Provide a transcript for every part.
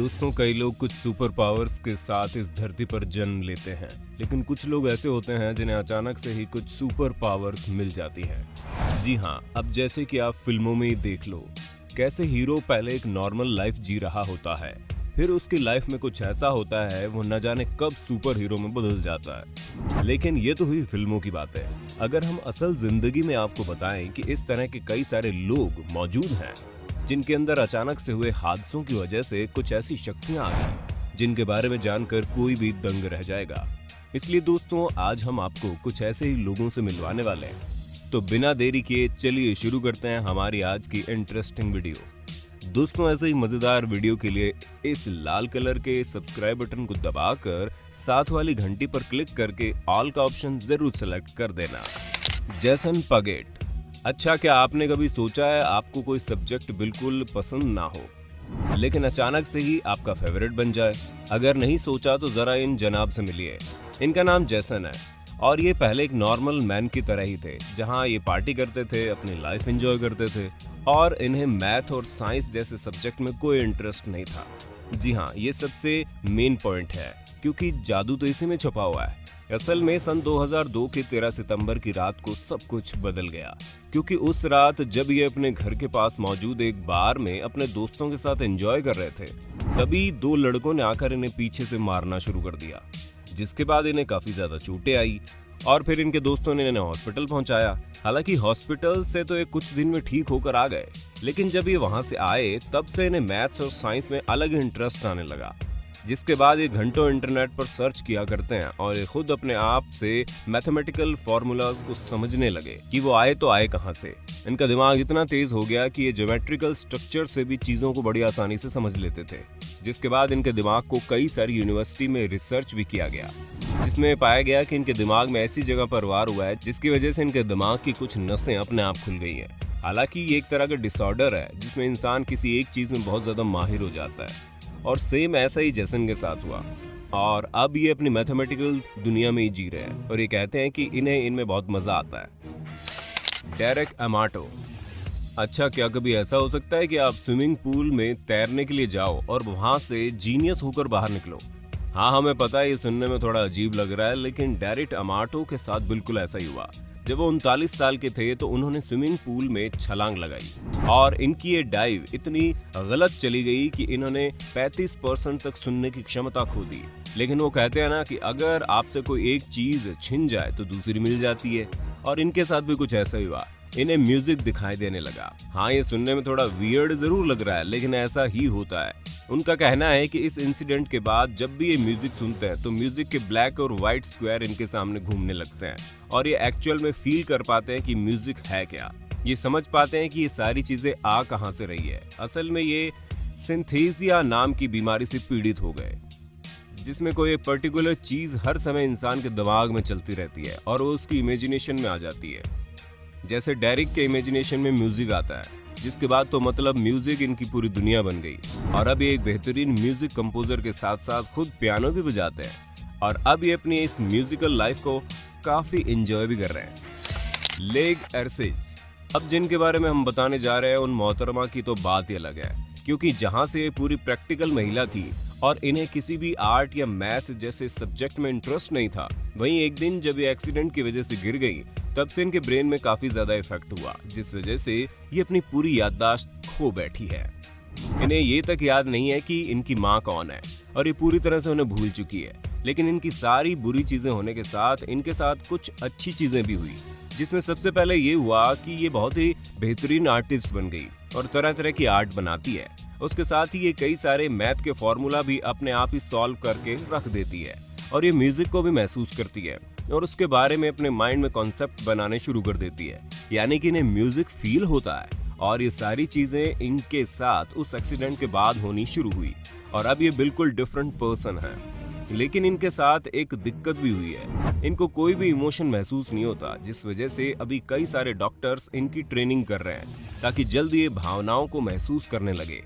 दोस्तों, कई लोग कुछ सुपर पावर्स के साथ इस धरती पर जन्म लेते हैं, लेकिन कुछ लोग ऐसे होते हैं जिन्हें अचानक से ही कुछ सुपर पावर्स मिल जाती हैं। जी हाँ, अब जैसे कि आप फिल्मों में ही देख लो, कैसे हीरो पहले एक नॉर्मल लाइफ जी रहा होता है, फिर उसकी लाइफ में कुछ ऐसा होता है वो न जाने कब सुपर हीरो में बदल जाता है। लेकिन ये तो हुई फिल्मों की बातें। अगर हम असल जिंदगी में आपको बताएं कि इस तरह के कई सारे लोग मौजूद हैं जिनके अंदर अचानक से हुए हादसों की वजह से कुछ ऐसी शक्तियां आ गई जिनके बारे में जानकर कोई भी दंग रह जाएगा। इसलिए दोस्तों, आज हम आपको कुछ ऐसे ही लोगों से मिलवाने वाले हैं। तो बिना देरी किए चलिए शुरू करते हैं हमारी आज की इंटरेस्टिंग वीडियो। दोस्तों, ऐसे ही मजेदार वीडियो के लिए इस लाल कलर के सब्सक्राइब बटन को दबाकर साथ वाली घंटी पर क्लिक करके ऑल का ऑप्शन जरूर सेलेक्ट कर देना। Jason Paget. अच्छा, क्या आपने कभी सोचा है आपको कोई सब्जेक्ट बिल्कुल पसंद ना हो लेकिन अचानक से ही आपका फेवरेट बन जाए? अगर नहीं सोचा तो जरा इन जनाब से मिलिए। इनका नाम जेसन है और ये पहले एक नॉर्मल मैन की तरह ही थे, जहां ये पार्टी करते थे, अपनी लाइफ एंजॉय करते थे और इन्हें मैथ और साइंस जैसे सब्जेक्ट में कोई इंटरेस्ट नहीं था। जी हाँ, ये सबसे मेन पॉइंट है क्योंकि जादू तो इसी में छुपा हुआ है। असल में सन 2002 की 13 सितंबर की रात को सब कुछ बदल गया, क्योंकि उस रात जब ये अपने घर के पास मौजूद एक बार में अपने दोस्तों के साथ एंजॉय कर रहे थे, तभी दो लड़कों ने आकर इन्हें पीछे से मारना शुरू कर दिया, जिसके बाद इन्हें काफी ज्यादा चोटें आई और फिर इनके दोस्तों ने इन्हें हॉस्पिटल पहुंचाया। हालांकि हॉस्पिटल से तो ये कुछ दिन में ठीक होकर आ गए, लेकिन जब ये वहां से आए तब से इन्हें मैथ्स और साइंस में अलग इंटरेस्ट आने लगा, जिसके बाद ये घंटों इंटरनेट पर सर्च किया करते हैं और ये खुद अपने आप से मैथमेटिकल फॉर्मूलाज को समझने लगे कि वो आए तो आए कहां से। इनका दिमाग इतना तेज हो गया कि ये ज्योमेट्रिकल स्ट्रक्चर से भी चीजों को बड़ी आसानी से समझ लेते थे, जिसके बाद इनके दिमाग को कई सारी यूनिवर्सिटी में रिसर्च भी किया गया, जिसमें पाया गया कि इनके दिमाग में ऐसी जगह पर वार हुआ है जिसकी वजह से इनके दिमाग की कुछ नसें अपने आप खुल गई हैं। हालांकि ये एक तरह का डिसऑर्डर है जिसमें इंसान किसी एक चीज में बहुत ज्यादा माहिर हो जाता है और सेम ऐसा ही जेसन के साथ हुआ और अब ये अपनी मैथमेटिकल दुनिया में ही जी रहे हैं और ये कहते हैं कि इन्हें इनमें बहुत मजा आता है। Derek Amato. अच्छा, क्या कभी ऐसा हो सकता है कि आप स्विमिंग पूल में तैरने के लिए जाओ और वहां से जीनियस होकर बाहर निकलो? हाँ, हमें पता है ये सुनने में थोड़ा अजीब लग रहा है, लेकिन डेरेक अमाटो के साथ बिल्कुल ऐसा ही हुआ। जब वो 39 साल के थे तो उन्होंने स्विमिंग पूल में छलांग लगाई और इनकी ये डाइव इतनी गलत चली गई कि इन्होंने 35% तक सुनने की क्षमता खो दी। लेकिन वो कहते हैं ना कि अगर आपसे कोई एक चीज छिन जाए तो दूसरी मिल जाती है, और इनके साथ भी कुछ ऐसा ही हुआ। इन्हें म्यूजिक दिखाई देने लगा। हाँ, ये सुनने में थोड़ा वियर्ड जरूर लग रहा है, लेकिन ऐसा ही होता है। उनका कहना है कि इस इंसिडेंट के बाद जब भी ये म्यूजिक सुनते हैं तो म्यूजिक के ब्लैक और व्हाइट स्क्वायर इनके सामने घूमने लगते हैं और ये एक्चुअल में फील कर पाते हैं कि म्यूजिक है क्या। ये समझ पाते हैं कि ये सारी चीजें आ कहां से रही है। असल में ये सिंथेसिया नाम की बीमारी से पीड़ित हो गए, जिसमें कोई एक पर्टिकुलर चीज हर समय इंसान के दिमाग में चलती रहती है और वो उसकी इमेजिनेशन में आ जाती है। जैसे डेरिक के इमेजिनेशन में म्यूजिक आता है, जिसके बाद तो मतलब म्यूजिक इनकी पूरी दुनिया बन गई और अब ये एक बेहतरीन म्यूजिक कंपोजर के साथ साथ खुद पियानो भी बजाते हैं और अब ये अपनी इस म्यूजिकल लाइफ को काफी एंजॉय भी कर रहे हैं। लेग एर्सेज। अब जिनके बारे में हम बताने जा रहे हैं उन मोहतरमा की तो बात ही अलग है, क्योंकि जहां से ये पूरी प्रैक्टिकल महिला थी और इन्हें किसी भी आर्ट या मैथ जैसे सब्जेक्ट में इंटरेस्ट नहीं था, वहीं एक दिन जब ये एक्सीडेंट की वजह से गिर गई तब से इनके ब्रेन में काफी ज्यादा इफेक्ट हुआ, जिस वजह से ये अपनी पूरी याददाश्त खो बैठी है। इन्हें ये तक याद नहीं है कि इनकी माँ कौन है और ये पूरी तरह से उन्हें भूल चुकी है। लेकिन इनकी सारी बुरी चीजें होने के साथ इनके साथ कुछ अच्छी चीजें भी हुई, जिसमें सबसे पहले ये हुआ कि ये बहुत ही बेहतरीन आर्टिस्ट बन गई और तरह तरह की आर्ट बनाती है। उसके साथ ही ये कई सारे मैथ के फॉर्मूला भी अपने आप ही सॉल्व करके रख देती है और ये म्यूजिक को भी महसूस करती है और उसके बारे में अपने माइंड में कॉन्सेप्ट बनाने शुरू कर देती है, यानी कि इन्हें म्यूजिक फील होता है। और ये सारी चीजें इनके साथ उस एक्सीडेंट के बाद होनी शुरू हुई और अब ये बिल्कुल डिफरेंट पर्सन है। लेकिन इनके साथ एक दिक्कत भी हुई है, इनको कोई भी इमोशन महसूस नहीं होता, जिस वजह से अभी कई सारे डॉक्टर्स इनकी ट्रेनिंग कर रहे हैं ताकि जल्द ये भावनाओं को महसूस करने लगे।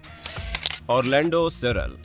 Orlando cereal.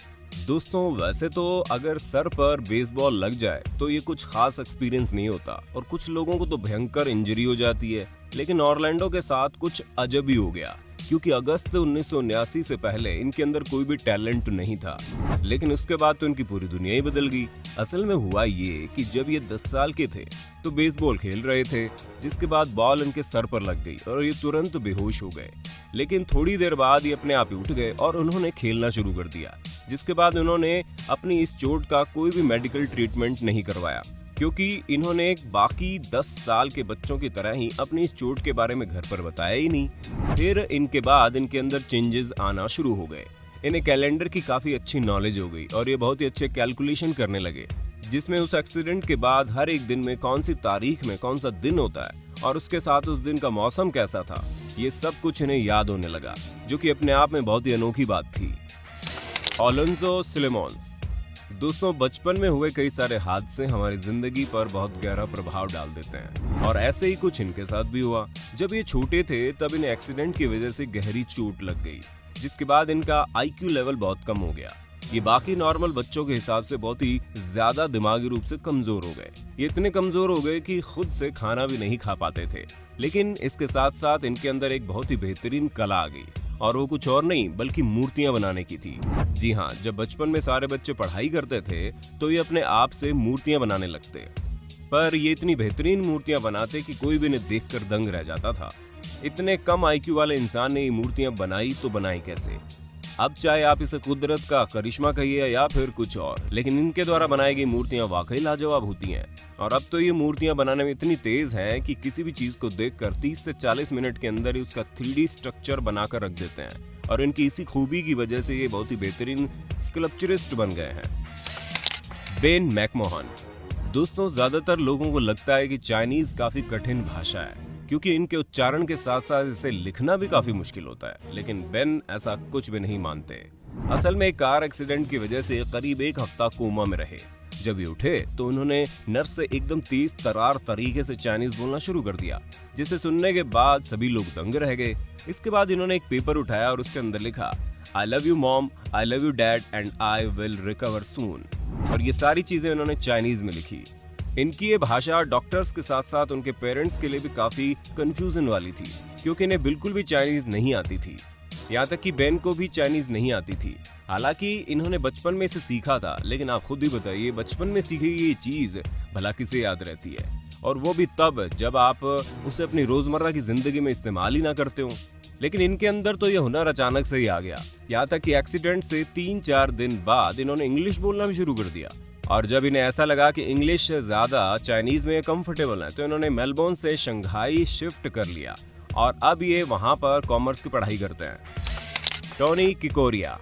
दोस्तों, वैसे तो अगर सर पर बेसबॉल लग जाए तो ये कुछ खास एक्सपीरियंस नहीं होता और कुछ लोगों को तो भयंकर इंजरी हो जाती है, लेकिन ऑरलैंडो के साथ कुछ अजब ही हो गया क्योंकि अगस्त 1979 से पहले इनके अंदर कोई भी टैलेंट नहीं था। लेकिन उसके बाद तो इनकी पूरी दुनिया ही बदल गई। असल में हुआ ये कि जब ये 10 साल के थे तो बेसबॉल खेल रहे थे, जिसके बाद बॉल इनके सर पर लग गई और ये तुरंत बेहोश हो गए। लेकिन थोड़ी देर बाद ये अपने आप ही उठ गए और उन्होंने खेलना शुरू कर दिया, जिसके बाद उन्होंने अपनी इस चोट का कोई भी मेडिकल ट्रीटमेंट नहीं करवाया, क्योंकि इन्होंने बाकी 10 साल के बच्चों की तरह ही अपनी इस चोट के बारे में घर पर बताया ही नहीं। फिर इनके बाद इनके अंदर चेंजेस आना शुरू हो गए। इन्हें कैलेंडर की काफी अच्छी नॉलेज हो गई और ये बहुत ही अच्छे कैलकुलेशन करने लगे, जिसमें उस एक्सीडेंट के बाद हर एक दिन में कौन सी तारीख में कौन सा दिन होता है और उसके साथ उस दिन का मौसम कैसा था, ये सब कुछ इन्हें याद होने लगा, जो कि अपने आप में बहुत ही अनोखी बात थी। अलोंसो सिलेमोन्स। दोस्तों, बचपन में हुए कई सारे हादसे हमारी जिंदगी पर बहुत गहरा प्रभाव डाल देते हैं और ऐसे ही कुछ इनके साथ भी हुआ। जब ये छोटे थे तब इन्हें एक्सीडेंट की वजह से गहरी चोट लग गई, जिसके बाद इनका IQ लेवल बहुत कम हो गया। ये बाकी नॉर्मल बच्चों के हिसाब से बहुत ही ज्यादा दिमागी रूप से कमजोर हो गए। ये इतने कमजोर हो गए कि खुद से खाना भी नहीं खा पाते थे। लेकिन इसके साथ साथ इनके अंदर एक बहुत ही बेहतरीन कला आ गई और वो कुछ और नहीं बल्कि मूर्तियां बनाने की थी। जी हाँ, जब बचपन में सारे बच्चे पढ़ाई करते थे तो ये अपने आप से मूर्तियां बनाने लगते, पर ये इतनी बेहतरीन मूर्तियां बनाते कि कोई भी इन्हें देखकर दंग रह जाता था। इतने कम IQ वाले इंसान ने ये मूर्तियां बनाई तो बनाई कैसे? अब चाहे आप इसे कुदरत का करिश्मा कहिए या फिर कुछ और, लेकिन इनके द्वारा बनाई गई मूर्तियां वाकई लाजवाब होती हैं। और अब तो ये मूर्तियां बनाने में इतनी तेज हैं कि किसी भी चीज को देखकर 30 से 40 मिनट के अंदर ही उसका 3D स्ट्रक्चर बनाकर रख देते हैं और इनकी इसी खूबी की वजह से ये बहुत ही बेहतरीन स्कल्पचरिस्ट बन गए हैं। Ben McMahon. दोस्तों, ज्यादातर लोगों को लगता है कि चाइनीज काफी कठिन भाषा है, क्योंकि इनके उच्चारण के साथ साथ इसे लिखना भी काफी मुश्किल होता है। लेकिन बेन ऐसा कुछ भी नहीं मानते। असल में एक कार एक्सीडेंट की वजह से करीब 1 हफ्ता कोमा में रहे। जब ये उठे तो उन्होंने नर्स से एकदम तेज तरार तरीके से चाइनीज बोलना शुरू कर दिया, जिसे सुनने के बाद सभी लोग दंग रह गए। इसके बाद इन्होंने एक पेपर उठाया और उसके अंदर लिखा, I love you mom, I love you dad and I will recover soon। और ये सारी चीजें उन्होंने चाइनीज में लिखी। इनकी ये भाषा डॉक्टर्स के साथ साथ उनके पेरेंट्स के लिए भी काफी कंफ्यूजन वाली थी, क्योंकि इन्हें बिल्कुल भी चाइनीज नहीं आती थी। यहाँ तक कि बेन को भी चाइनीज नहीं आती थी। हालांकि इन्होंने बचपन में इसे सीखा था, लेकिन आप खुद ही बताइए बचपन में सीखी ये चीज भला किसे याद रहती है, और वो भी तब जब आप उसे अपनी रोजमर्रा की जिंदगी में इस्तेमाल ही ना करते हो। लेकिन इनके अंदर तो ये हुनर अचानक से ही आ गया। यहाँ तक कि एक्सीडेंट से 3-4 दिन बाद इन्होंने इंग्लिश बोलना भी शुरू कर दिया। और जब इन्हें ऐसा लगा कि इंग्लिश से ज्यादा चाइनीज में कंफर्टेबल है, तो इन्होंने मेलबोर्न से शंघाई शिफ्ट कर लिया और अब ये वहां पर कॉमर्स की पढ़ाई करते हैं। टोनी किकोरिया।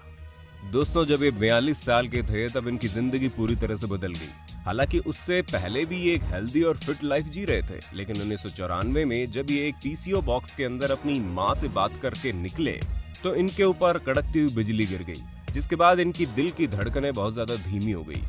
दोस्तों, जब ये 42 साल के थे तब इनकी जिंदगी पूरी तरह से बदल गई। हालांकि उससे पहले भी ये एक हेल्दी और फिट लाइफ जी रहे थे, लेकिन 1994 में जब ये एक PCO बॉक्स के अंदर अपनी माँ से बात करके निकले तो इनके ऊपर कड़कती हुई बिजली गिर गई, जिसके बाद इनकी दिल की धड़कनें बहुत ज्यादा धीमी हो गई।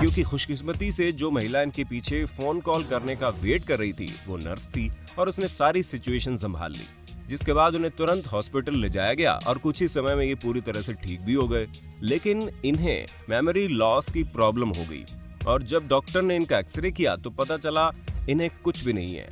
क्योंकि खुशकिस्मती से जो महिला इनके पीछे फोन कॉल करने का वेट कर रही थी वो नर्स थी और उसने सारी सिचुएशन संभाल ली, जिसके बाद उन्हें तुरंत हॉस्पिटल ले जाया गया और कुछ ही समय में ये पूरी तरह से ठीक भी हो गए। लेकिन इन्हें मेमोरी लॉस की प्रॉब्लम हो गई और जब डॉक्टर ने इनका एक्सरे किया तो पता चला इन्हें कुछ भी नहीं है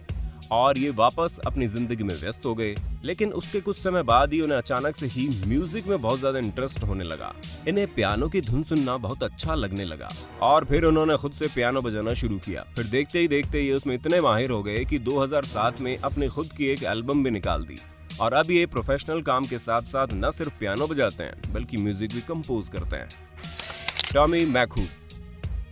और ये वापस अपनी जिंदगी में व्यस्त हो गए। लेकिन उसके कुछ समय बाद ही उन्हें अचानक से ही म्यूजिक में बहुत ज्यादा इंटरेस्ट होने लगा। इन्हें पियानो की धुन सुनना बहुत अच्छा लगने लगा और फिर उन्होंने खुद से पियानो बजाना शुरू किया। फिर देखते ही देखते ये उसमें इतने माहिर हो गए कि 2007 में अपनी खुद की एक एल्बम भी निकाल दी और अब ये प्रोफेशनल काम के साथ साथ न सिर्फ पियानो बजाते हैं बल्कि म्यूजिक भी कंपोज करते हैं। टॉमी मैकहू।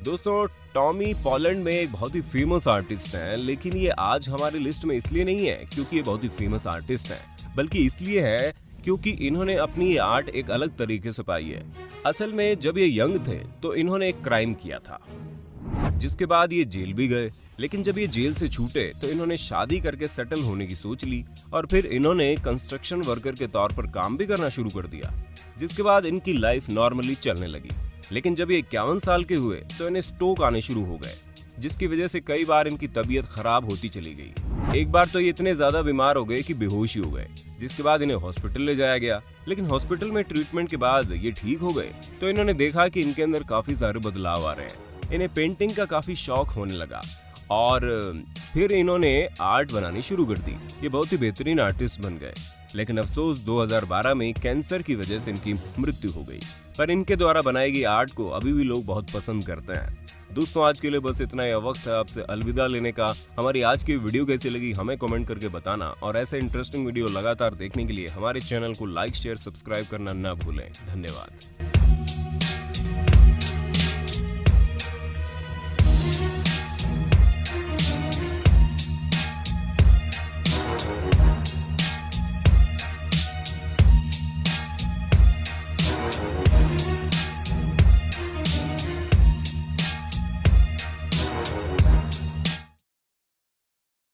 दोस्तों, टॉमी पोलैंड में एक बहुत ही फेमस आर्टिस्ट हैं, लेकिन ये आज हमारी लिस्ट में इसलिए नहीं है क्योंकि ये बहुत ही फेमस आर्टिस्ट हैं, बल्कि इसलिए है क्योंकि इन्होंने अपनी ये आर्ट एक अलग तरीके से पाई है। असल में जब ये यंग थे तो इन्होंने एक क्राइम किया था, जिसके बाद ये जेल भी गए। लेकिन जब ये जेल से छूटे तो इन्होंने शादी करके सेटल होने की सोच ली और फिर इन्होंने कंस्ट्रक्शन वर्कर के तौर पर काम भी करना शुरू कर दिया, जिसके बाद इनकी लाइफ नॉर्मली चलने लगी। लेकिन जब ये 51 साल के हुए तो इन्हें स्ट्रोक आने शुरू हो गए, जिसकी वजह से कई बार इनकी तबीयत खराब होती चली गई। एक बार तो ये इतने ज्यादा बीमार हो गए कि बेहोश ही हो गए, जिसके बाद इन्हें हॉस्पिटल ले जाया गया। लेकिन हॉस्पिटल में ट्रीटमेंट के बाद ये ठीक हो गए तो इन्होंने देखा कि इनके अंदर काफी सारे बदलाव आ रहे हैं। इन्हें पेंटिंग का काफी शौक होने लगा और फिर इन्होंने आर्ट बनानी शुरू कर दी। ये बहुत ही बेहतरीन आर्टिस्ट बन गए, लेकिन अफसोस 2012 में कैंसर की वजह से इनकी मृत्यु हो गई। पर इनके द्वारा बनाई गई आर्ट को अभी भी लोग बहुत पसंद करते हैं। दोस्तों, आज के लिए बस इतना ही। वक्त है आपसे अलविदा लेने का। हमारी आज की वीडियो कैसी लगी हमें कमेंट करके बताना, और ऐसे इंटरेस्टिंग वीडियो लगातार देखने के लिए हमारे चैनल को लाइक, शेयर, सब्सक्राइब करना ना भूलें। धन्यवाद।